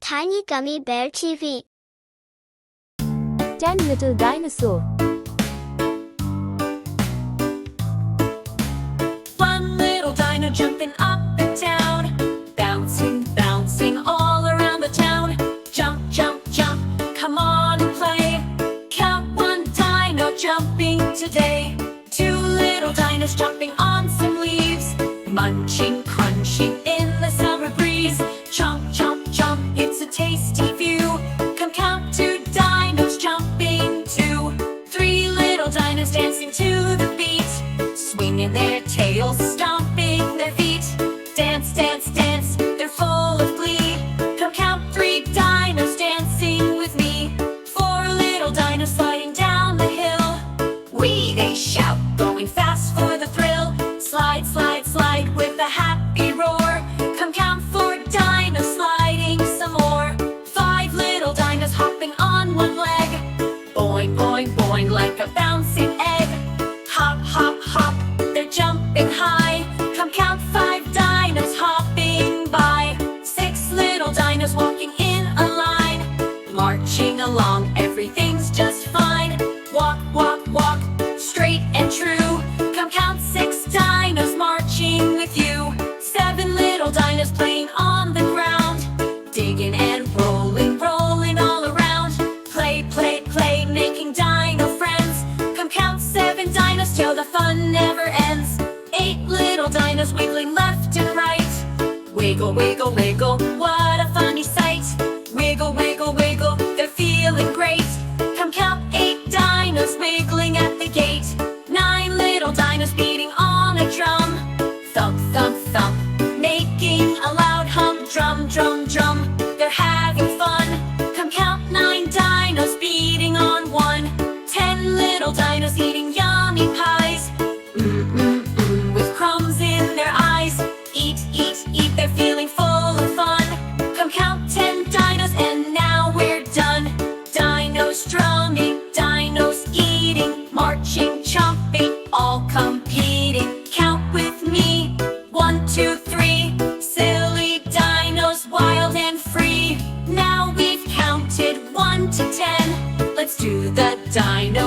Tiny Gummy Bear TV. 10 Little Dinosaurs. One little dino jumping up and down, bouncing, bouncing all around the town. Jump, jump, jump, come on and play. Count one dino jumping today. Two little dinos jumping on some leaves, munching, crunching in the summer breeze. Chomp, chomp, chomp, it's a tasty view. Come count two dinos jumping too. Three little dinos dancing to the beat, swinging their tails, stomping their feet. Dance, dance, dance, they're full of glee. Come count three dinos dancing with me. Four little dinos sliding down the hill. Wee, they shout, going fast for the thrill. Slide, slide, slide with a happy roar. Come count four dinos sliding some more. Five little dinos hopping on one leg. Boing, boing, boing like a bouncing egg. Hop, hop, hop, they're jumping high. Come count five dinos hopping by. Six little dinos walking in a line, marching along, everything's just fine. Walk, walk, walk, straight and true. Come count six dinos marching with you. Seven little dinos playing on the ground, digging and rolling, rolling all around. Play, play, play, making dino friends. Come count seven dinos till the fun never ends. Eight little dinos wiggling left and right. Wiggle, wiggle, wiggle, what a funny sight. Wiggle, wiggle, wiggle, they're feeling great. Come count eight dinos wiggling at the gate. Nine little dinos beating on a drum. Thump, thump, thump, making a loud hum. Drum, drum, drum, they're having fun. Come count nine dinos beating on one. 10 little dinos eating yummy pies. With crumbs in their eyes. Eat, eat, eat, they're feeling full of fun. Come count 10 dinos and now we're done. Dinos drumming, dinos eating, marching, chomping, all competing. Count with me, 1, 2, 3. Silly dinos, wild and free. Now we've counted 1 to 10. Let's do the dino